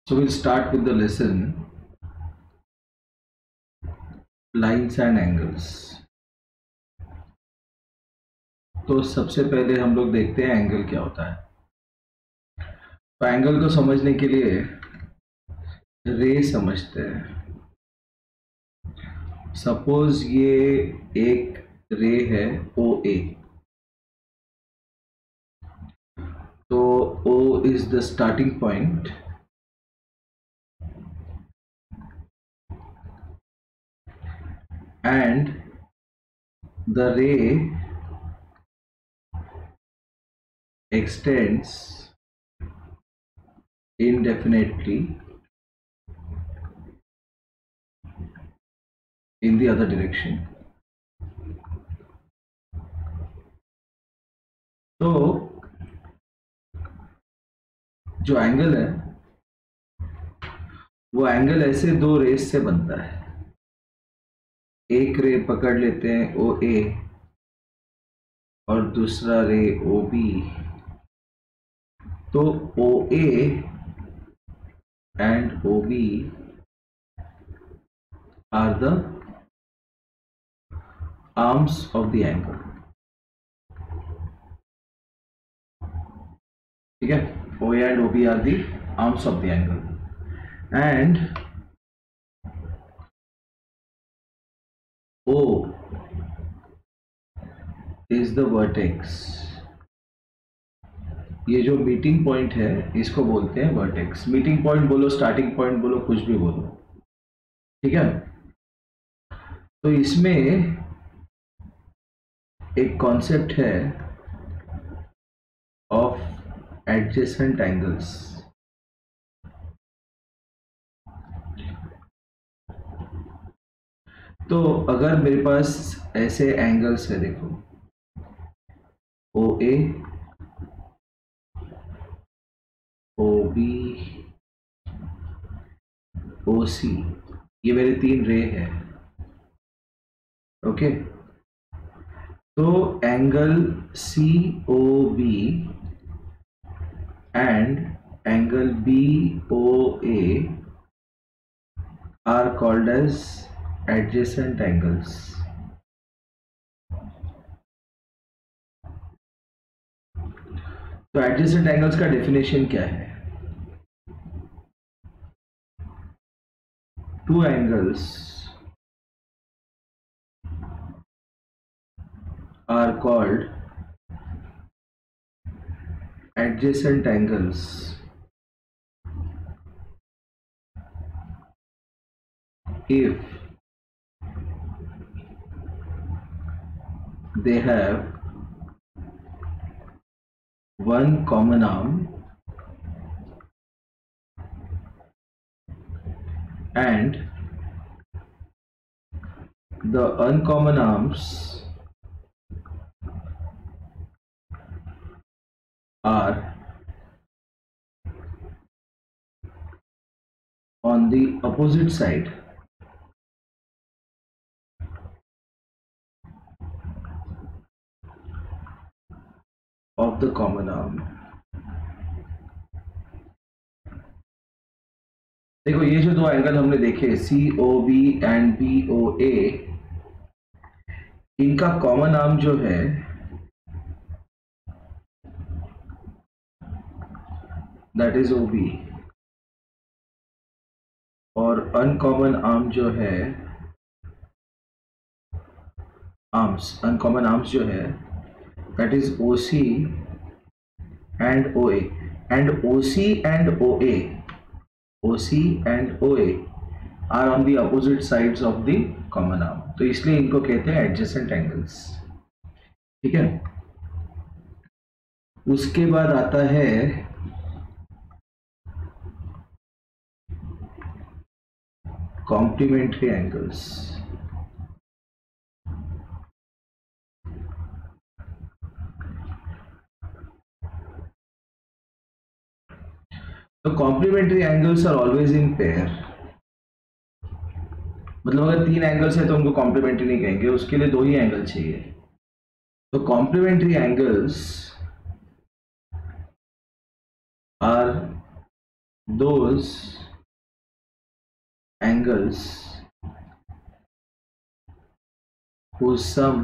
So we'll start with the lesson lines and angles. तो सबसे पहले हम लोग देखते हैं एंगल क्या होता है। तो एंगल को समझने के लिए रे समझते हैं। सपोज ये एक रे है ओ ए, तो O is the starting point and the ray extends indefinitely in the other direction. तो जो एंगल है वो एंगल ऐसे दो रेस से बनता है। एक रे पकड़ लेते हैं ओ ए और दूसरा रे ओ बी, तो O A and O B are the arms of the angle. ठीक है, O A and O B are the arms of the angle and O is the vertex। ये जो मीटिंग पॉइंट है इसको बोलते हैं vertex. Meeting point बोलो, starting point बोलो, कुछ भी बोलो, ठीक है। तो इसमें एक कॉन्सेप्ट है ऑफ एडजेसेंट एंगल्स। तो अगर मेरे पास ऐसे एंगल्स है, देखो ओ ए, ओ बी, ओ सी, ये मेरे तीन रे है। ओके, तो angle C O B and angle B O A are called as adjacent angles. तो एडजेसेंट एंगल्स का डेफिनेशन क्या है? Two angles are called adjacent angles if they have one common arm and the uncommon arms are on the opposite side of the common arm। देखो ये जो दो angle हमने देखे C O B and B O A, इनका common arm जो है that is O B, और अनकॉमन आर्म जो है अनकॉमन आर्म्स जो है that is O C and O A, and O C and O A, O C and O A are on the opposite sides of the common arm, तो इसलिए इनको कहते हैं adjacent angles. ठीक है, उसके बाद आता है कॉम्प्लीमेंट्री एंगल्स। तो complementary angles are always in pair. मतलब अगर तीन एंगल्स है तो उनको कॉम्प्लीमेंट्री नहीं कहेंगे, उसके लिए दो ही एंगल चाहिए। तो those angles whose sum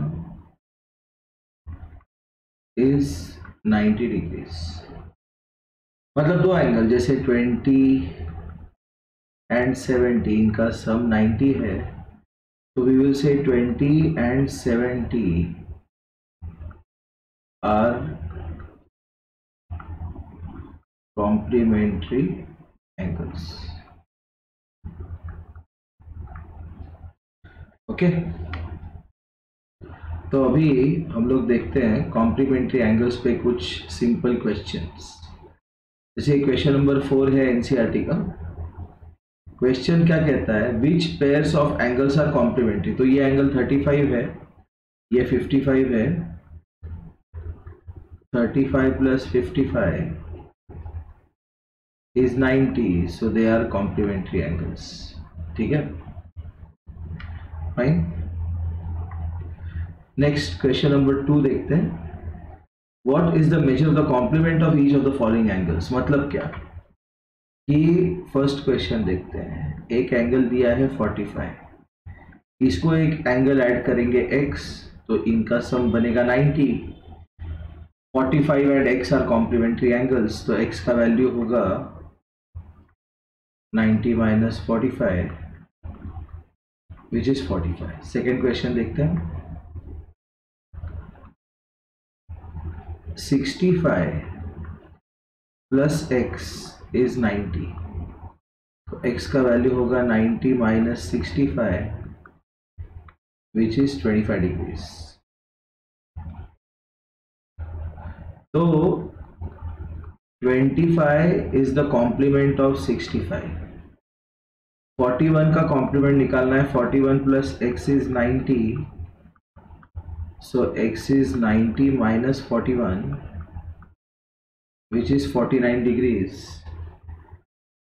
is 90 degrees। मतलब दो एंगल जैसे 20 and 17 का सम 90 है, तो we will say 20 and 70 are complementary angles। Okay, तो अभी हम लोग देखते हैं कॉम्प्लीमेंट्री एंगल्स पे कुछ सिंपल क्वेश्चंस। जैसे क्वेश्चन नंबर 4 है एनसीईआरटी का। क्वेश्चन क्या कहता है, which pairs of angles are complementary. तो ये एंगल 35 है, ये 55 है, 35 plus 55 is 90, so they are complementary angles। ठीक है, फाइन। नेक्स्ट क्वेश्चन नंबर 2 देखते हैं। What is the measure of the complement of each of the following angles. मतलब क्या कि फर्स्ट क्वेश्चन देखते हैं, एक एंगल दिया है 45, इसको एक एंगल ऐड करेंगे x, तो इनका सम बनेगा 90। 45 and x are complementary angles, तो x का वैल्यू होगा 90 minus 45 which is 45। Second question देखते हैं, 65 plus x is 90, तो x का वैल्यू होगा 90 minus 65 which is 25 degrees। तो 25 is the complement of 65। 41 का कॉम्प्लीमेंट निकालना है, 41 plus x is 90, so x is 90 minus 41 which is 49 degrees।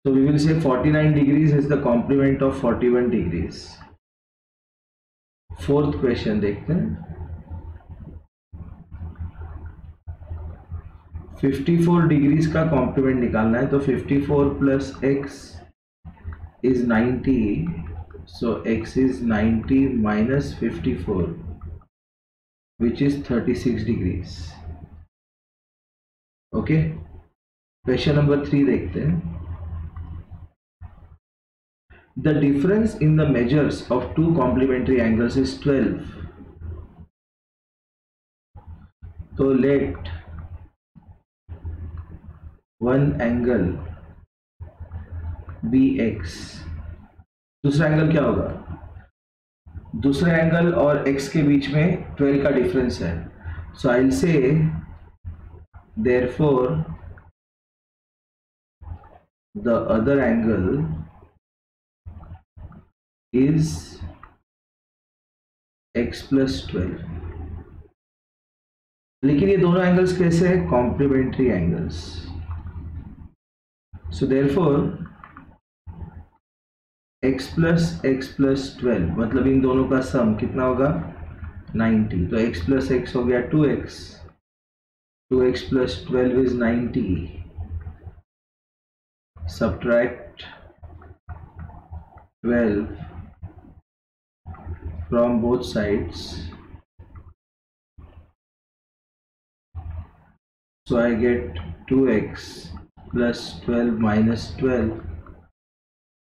So we will say 49 degrees is the complement of 41 degrees। Fourth question देखते हैं, 54 degrees का complement निकालना है, तो 54 plus x is 90, so x is 90 minus 54 which is 36 degrees। Okay, question number 3 देखते हैं। The difference in the measures of two complementary angles is 12। तो let one angle be x। दूसरा एंगल क्या होगा, दूसरा एंगल और x के बीच में 12 का डिफरेंस है, so I will say therefore the other angle is x plus 12। लेकिन ये दोनों एंगल्स कैसे हैं, कॉम्प्लीमेंट्री एंगल्स। सो therefore x plus 12 मतलब इन दोनों का सम कितना होगा 90, तो x plus x हो गया 2x, 2x plus 12 is 90, subtract 12 from both sides, so I get 2x plus 12 minus 12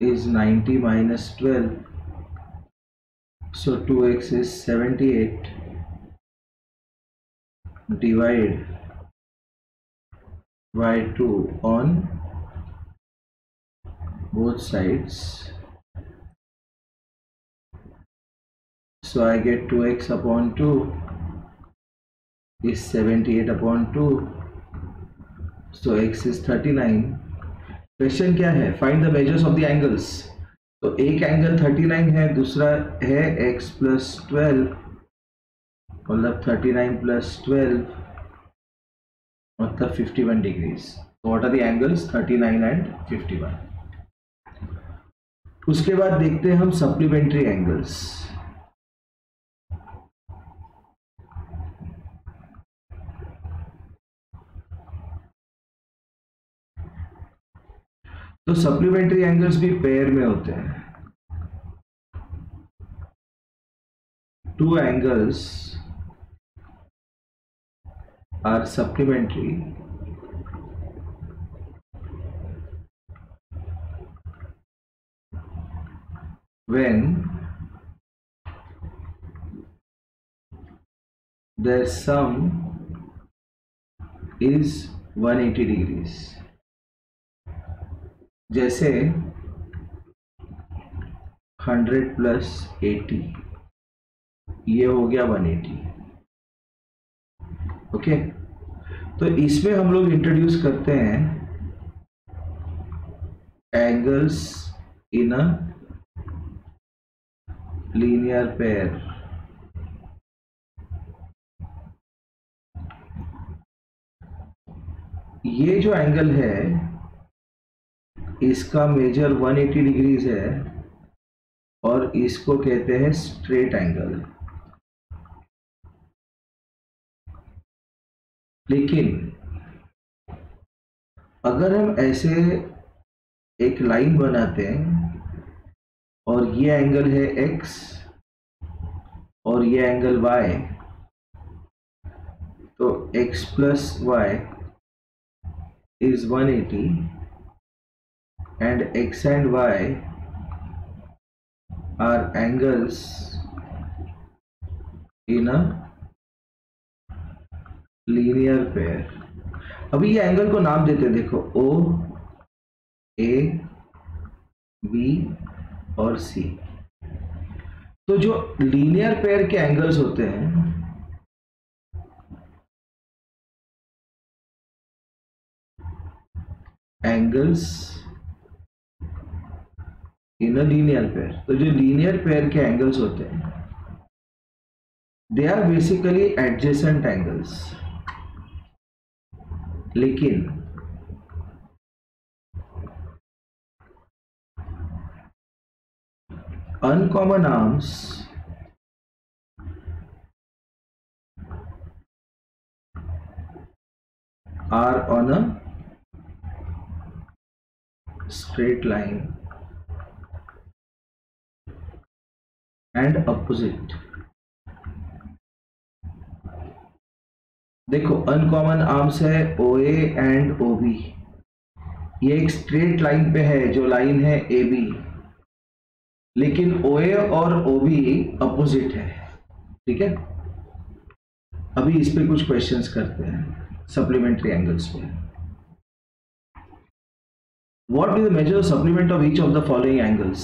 is 90 minus 12, so 2x is 78, divide by 2 on both sides, so I get 2x upon 2 is 78 upon 2, so x is 39। Question क्या है, find the measures of the angles. तो एक angle 39 है, दूसरा है x plus 12, मतलब 39 plus 12 मतलब 51 degrees. तो what are the angles 39 and 51। उसके बाद देखते हैं हम सप्लीमेंट्री एंगल्स। तो सप्लीमेंट्री एंगल्स भी पेयर में होते हैं. Two angles are supplementary when their sum is 180 degrees. जैसे 100 प्लस 80 ये हो गया 180. ओके, तो इसमें हम लोग इंट्रोड्यूस करते हैं angles in a linear pair. ये जो एंगल है इसका मेजर 180 डिग्रीज है और इसको कहते हैं स्ट्रेट एंगल. लेकिन अगर हम ऐसे एक लाइन बनाते हैं और ये एंगल है x और ये एंगल y, तो x plus y is 180 and x and y are angles in a linear pair. अभी ये एंगल को नाम देते हैं, देखो O, A, B और C. तो जो लीनियर पेयर के एंगल्स होते हैं angles in a linear pair, तो जो लीनियर पेयर के एंगल्स होते हैं they are basically adjacent angles. लेकिन uncommon arms are on a straight line and opposite. देखो अनकॉमन आर्म्स है OA एंड OB. ये एक स्ट्रेट लाइन पे है जो लाइन है AB, लेकिन OA और OB अपोजिट है. ठीक है, अभी इस पे कुछ क्वेश्चंस करते हैं सप्लीमेंट्री एंगल्स पे. What is the measure of supplement of each of the following angles?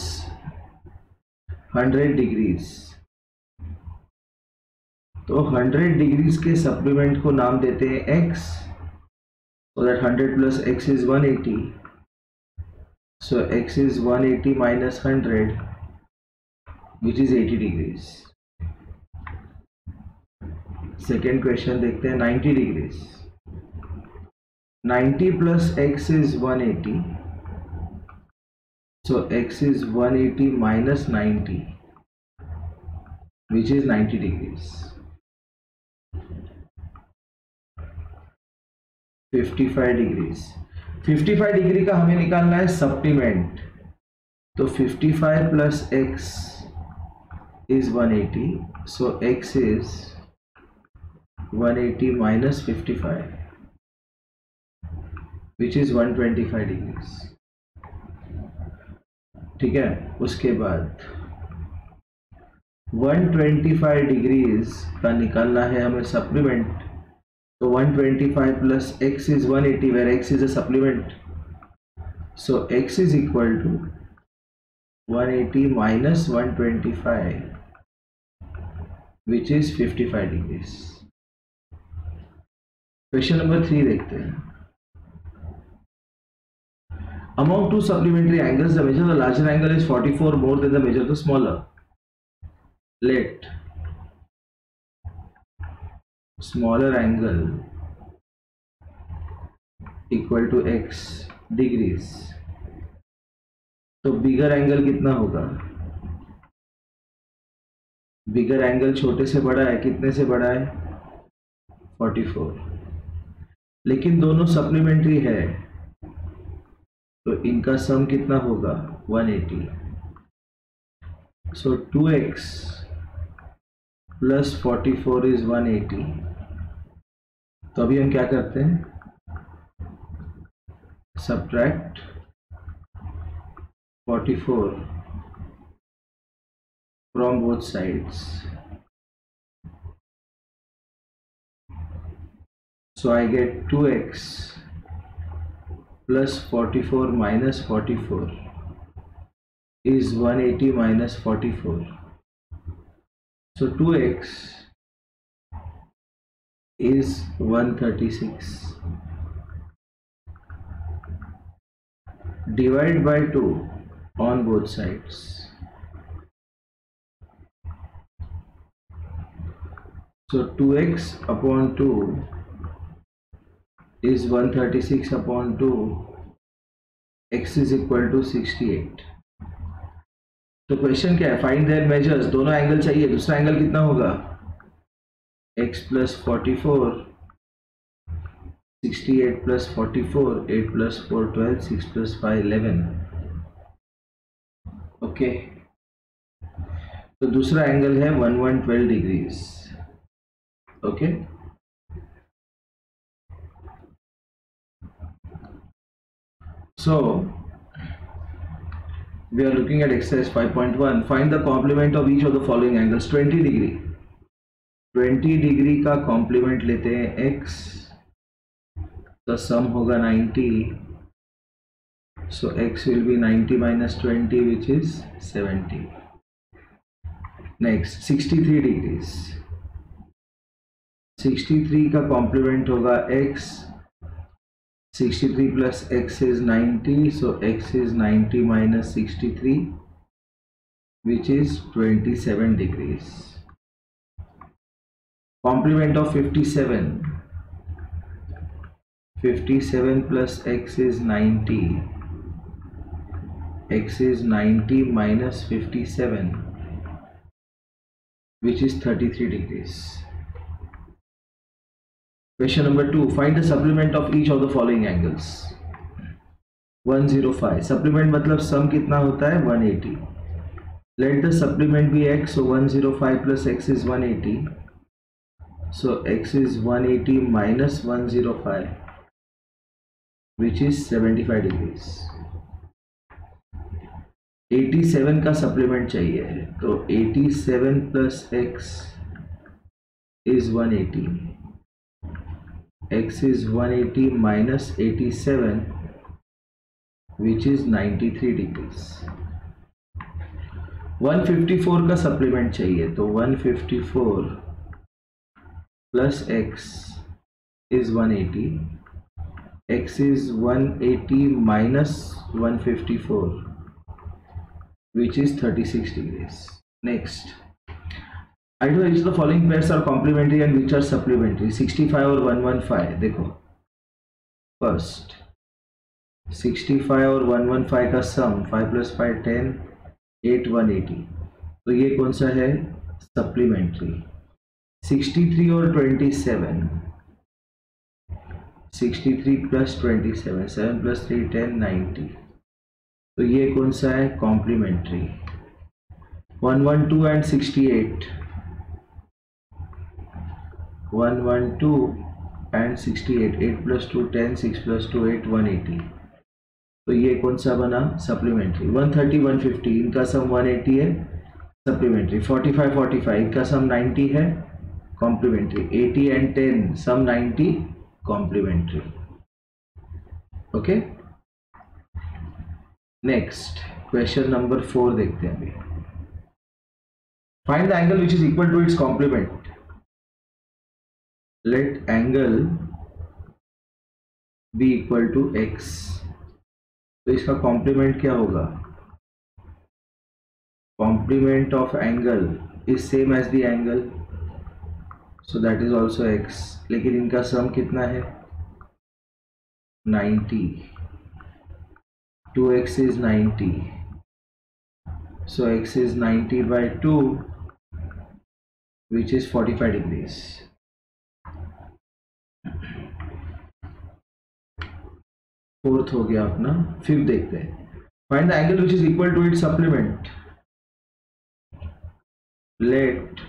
100 degrees. तो 100 डिग्रीज के सप्लीमेंट को नाम देते हैं x, so that 100 plus x is 180. So x is 180 minus 100, which is 80 degrees. Second question देखते हैं 90 degrees. 90 plus x is 180. So x is 180 minus 90, which is 90 degrees. 55 degrees. 55 degree का हमें निकालना है सप्लीमेंट. तो 55 plus x is 180. So x is 180 minus 55, which is 125 degrees. ठीक है, उसके बाद 125 डिग्रीज का निकालना है हमें सप्लीमेंट. तो 125 plus x is 180 where x is a supplement. So x is equal to 180 minus 125, which is 55 degrees. Question number 3 देखते हैं. Among two supplementary angles, the measure of the larger angle is 44 more than the measure of the smaller. Let smaller angle equal to x degrees. तो बिगर angle कितना होगा? बिगर angle छोटे से बड़ा है, कितने से बड़ा है? 44. लेकिन दोनों सप्लीमेंट्री है, तो इनका सम कितना होगा 180. So 2x plus 44 is 180. तो अभी हम क्या करते हैं, subtract 44 from both sides. So I get 2x plus 44 minus 44 is 180 minus 44. So 2x is 136. Divide by 2 on both sides. So 2x upon 2 is 136 upon 2. x is equal to 68. तो question क्या है, find there measures. दोनों angle चाहिए. दूसरा angle कितना होगा, x plus 44, 68 plus 44, 8 plus 4 12, 6 plus 5 11. Okay, तो दूसरा एंगल है 1112 degrees. Okay, so we are looking at exercise 5.1. find the complement of each of the following angles. 20 degree, 20 degree का complement लेते हैं x, तो सम होगा 90. so x will be 90 minus 20 which is 70. next 63 degrees, 63 का complement होगा x, 63 plus x is 90, so x is 90 minus 63 which is 27 degrees. Complement of 57, 57 plus x is 90, x is 90 minus 57 which is 33 degrees. Question number 2. Find the supplement of each of the following angles. 105. Supplement मतलब sum कितना होता है 180. Let the supplement be x. So 105 plus x is 180. So x is 180 minus 105 which is 75 degrees. 87 का supplement चाहिए, तो 87 plus x is 180. x is 180 minus 87 which is 93 degrees. 154 का supplement चाहिए, तो 154 plus x is 180. x is 180 minus 154 which is 36 degrees. Next, Identify which of the following pairs are complementary and which are supplementary. 65 और 115. देखो, first 65 और 115 का सम 5 plus 5 10, 8 180. तो ये कौन सा है, सप्लीमेंट्री. 63 और 27, 63 plus 27, 7 plus 3 10 90. तो ये कौन सा है, complementary. 112 and 68, 112 and 68, 8 plus 2 10, 6 plus 2 8 180. तो ये कौन सा बना, सप्लीमेंट्री. 130 150 इनका सम 180 है, सप्लीमेंट्री. 45 45 इनका सम 90 है, complementary. 80 and 10 sum 90, complementary. Okay, next question number 4 देखते हैं अभी. Find the angle which is equal to its complement. Let angle be equal to x. तो इसका कॉम्प्लीमेंट क्या होगा, complement of angle is same as the angle, so that is also x. लेकिन इनका सम कितना है, 90. 2x is 90, so x is 90 by 2 which is 45 degrees. Fourth हो गया अपना, फिफ्थ देखते हैं. Find the angle which is equal to its supplement. Let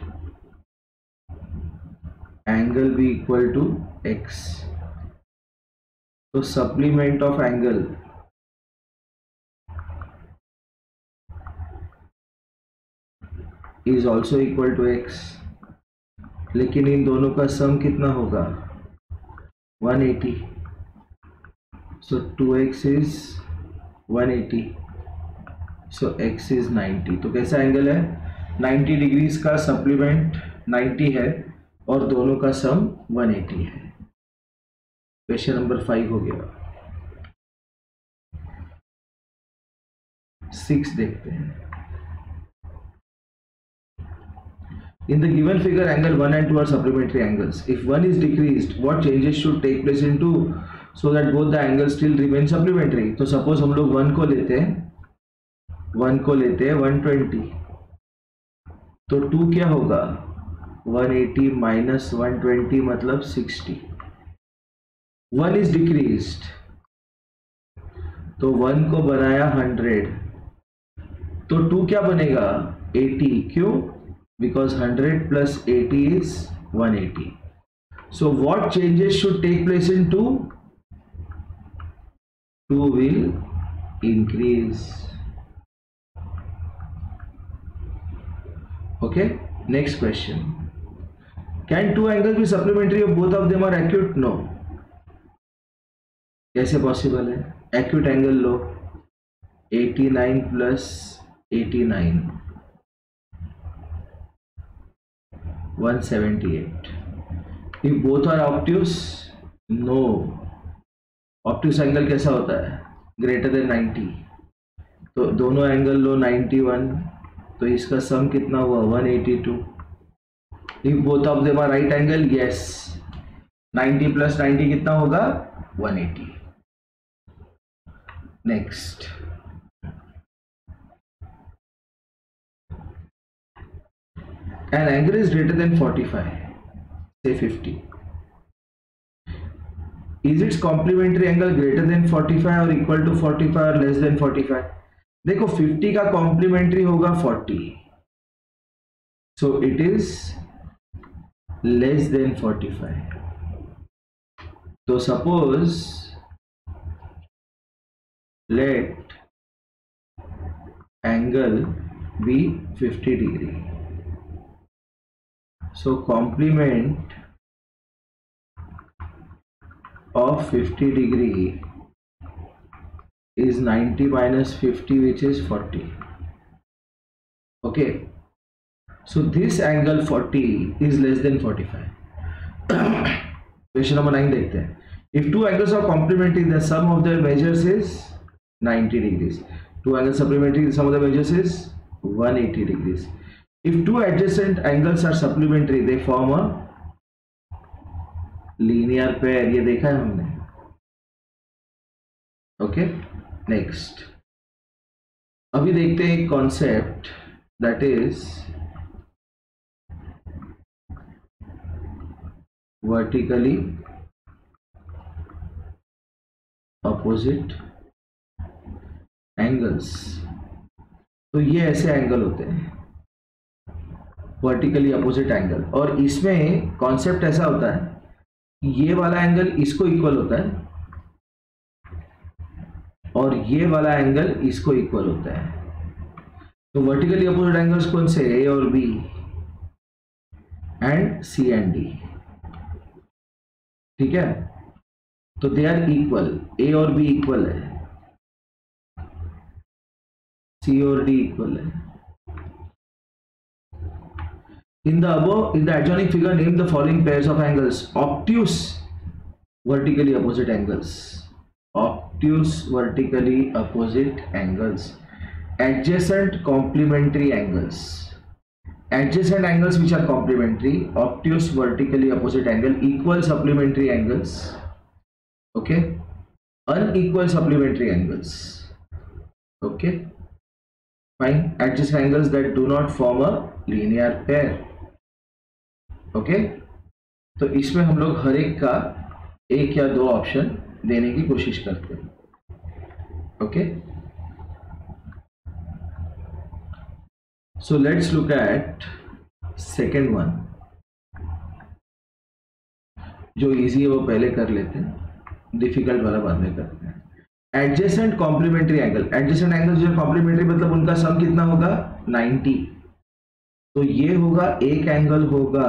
angle be equal to x. तो supplement of angle is also equal to x, लेकिन इन दोनों का सम कितना होगा 180. So 2x is 180, so x is 90. तो कैसा एंगल है 90 डिग्रीज का, सप्लीमेंट 90 है और दोनों का सम 180 है. क्वेश्चन नंबर 5 हो गया. 6 देखते हैं. In the given figure, angle 1 and 2 are supplementary angles. If one is decreased, what changes should take place in 2 so that both the angles still remain supplementary? तो suppose हम लोग 1 को लेते हैं 120, तो 2 क्या होगा 180 minus 120 मतलब 60. 1 is decreased, तो 1 को बनाया 100, तो 2 क्या बनेगा 80. क्यों? Because 100 plus 80 is 180. So what changes should take place in 2? 2 will increase. Okay, next question. Can two angles be supplementary if both of them are acute? No. कैसे पॉसिबल है? Acute angle low 89 plus 89 178. If both are obtuse, no. Obtuse angle कैसा होता है greater than 90. तो दोनों angle लो 91, तो इसका सम कितना हुआ 182. If both of them are right angle, yes. 90 plus 90 कितना होगा 180. Next. An angle is greater than 45, say 50. Is its complementary angle greater than 45 or equal to 45 or less than 45? देखो 50 का complementary होगा 40, so it is less than 45. तो suppose let angle be 50 degree. So complement of 50 degree is 90 minus 50, which is 40. Okay, so this angle 40 is less than 45. Question number 9 देखते हैं. If two angles are complementary, the sum of their measures is 90 degrees. Two angles supplementary, the sum of the measures is 180 degrees. If two adjacent angles are supplementary, they form a linear pair. ये देखा है हमने. Okay, next. अभी देखते हैं एक concept, that is vertically opposite angles. तो ये ऐसे एंगल होते हैं वर्टिकली अपोजिट एंगल, और इसमें कॉन्सेप्ट ऐसा होता है ये वाला एंगल इसको इक्वल होता है और ये वाला एंगल इसको इक्वल होता है. तो वर्टिकली अपोजिट एंगल्स कौन से ए और B and C and D. ठीक है, तो दे आर इक्वल, ए और बी इक्वल है, सी और डी इक्वल है. In the adjoining figure, name the following pairs of angles. Obtuse vertically opposite angles. Obtuse vertically opposite angles. Adjacent complementary angles. Adjacent angles which are complementary. Obtuse vertically opposite angle. Equal supplementary angles. Okay. Unequal supplementary angles. Okay. Fine. Adjacent angles that do not form a linear pair. Okay, तो इसमें हम लोग हर एक का एक या दो option देने की कोशिश करते हैं. Okay, so let's look at second one. जो इजी है वो पहले कर लेते हैं, डिफिकल्ट वाला बाद में करते हैं. Adjacent complementary angle. Adjacent angle जो कॉम्प्लीमेंट्री मतलब उनका सम कितना होगा 90. तो ये होगा, एक एंगल होगा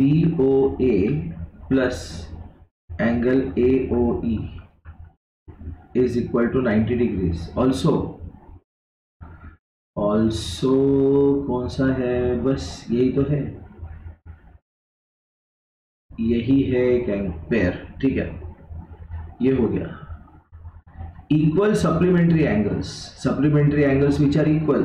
BOA plus angle AOE is equal to 90 degrees. Also कौन सा है, बस यही तो है, यही है एक पेयर. ठीक है, ये हो गया. Equal supplementary angles which are equal.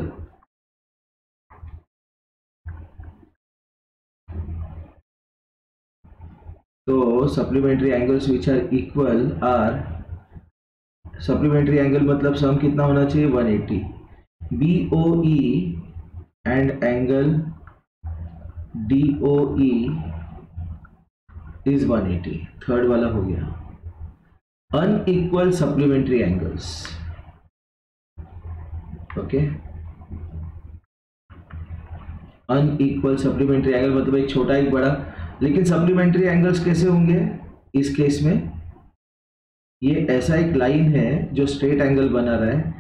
तो supplementary angles which are equal are, supplementary angle मतलब सम कितना होना चाहिए 180. BOE and angle DOE is 180. Third वाला हो गया. Unequal supplementary angles. Okay, unequal supplementary angle मतलब एक छोटा एक बड़ा. लेकिन सप्लीमेंट्री एंगल्स कैसे होंगे इस केस में, ये ऐसा एक लाइन है जो स्ट्रेट एंगल बना रहा है,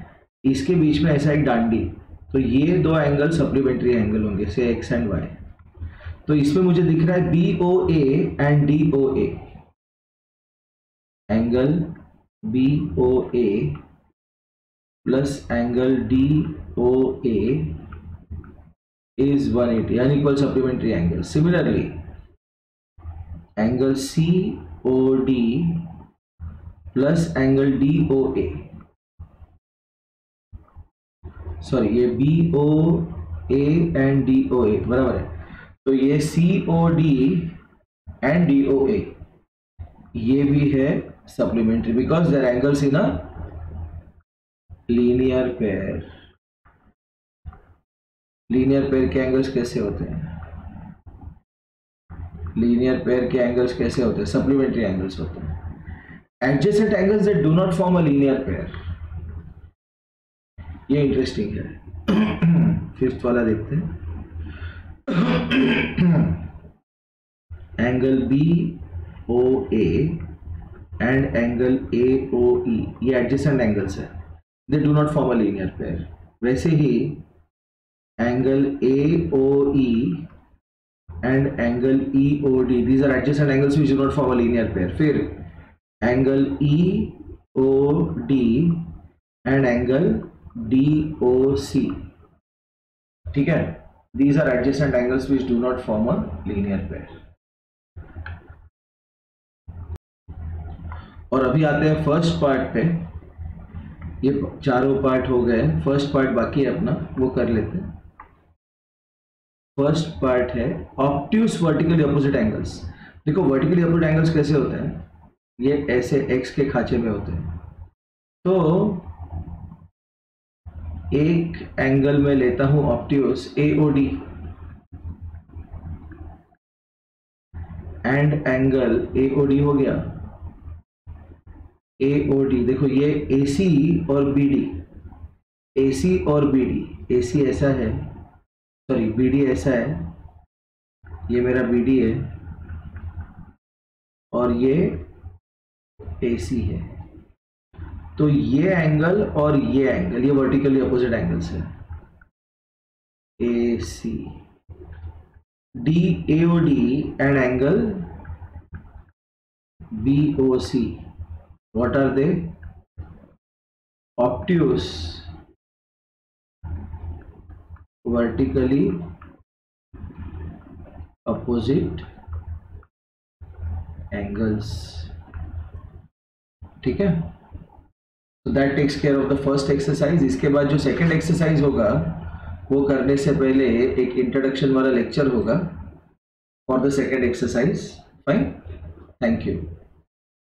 इसके बीच में ऐसा एक डांडी, तो ये दो एंगल सप्लीमेंट्री एंगल होंगे, से एक्स एंड वाई. तो इसमें मुझे दिख रहा है BOA and DOA. Angle BOA plus angle DOA is 180, unequal supplementary angle. Similarly, angle COD plus angle DOA, sorry ये BOA एंड DOA बराबर है. तो ये COD एंड DOA ये भी है supplementary because they're angles in a linear pair. Linear pair के angles कैसे होते हैं, लीनियर पेयर के एंगल्स कैसे होते हैं, सप्लीमेंट्री एंगल्स होते हैं. Adjacent angles that do not form a linear pair. ये इंटरेस्टिंग है. फिफ्थ वाला देखते हैं. Angle BOA and angle AOE ये एडजेसेंट एंगल्स है, they do not form a linear pair. वैसे ही angle AOE and angle EOD these are adjacent angles which do not form a linear pair. फिर angle EOD and angle DOC, ठीक है, these are adjacent angles which do not form a linear pair. और अभी आते हैं first part पे. ये चारों पार्ट हो गए, फर्स्ट पार्ट बाकी है अपना, वो कर लेते हैं. फर्स्ट पार्ट है ऑब्ट्यूस वर्टिकली अपोजिट एंगल्स. देखो वर्टिकली अपोजिट एंगल्स कैसे होते हैं, ये ऐसे एक्स के खांचे में होते हैं. तो एक एंगल में लेता हूं obtuse AOD and angle AOD हो गया. AOD देखो ये AC और BD, AC और BD, AC ऐसा है, सॉरी BD ऐसा है, ये मेरा BD है और ये AC है. तो ये एंगल और ये एंगल ये वर्टिकली अपोजिट एंगल्स है. AC DAOD and angle BOC, what are they? Obtuse vertically opposite angles. ठीक है, so that takes care of the first exercise. इसके बाद जो सेकंड एक्सरसाइज होगा वो करने से पहले एक इंट्रोडक्शन वाला लेक्चर होगा for the second exercise. Fine, thank you.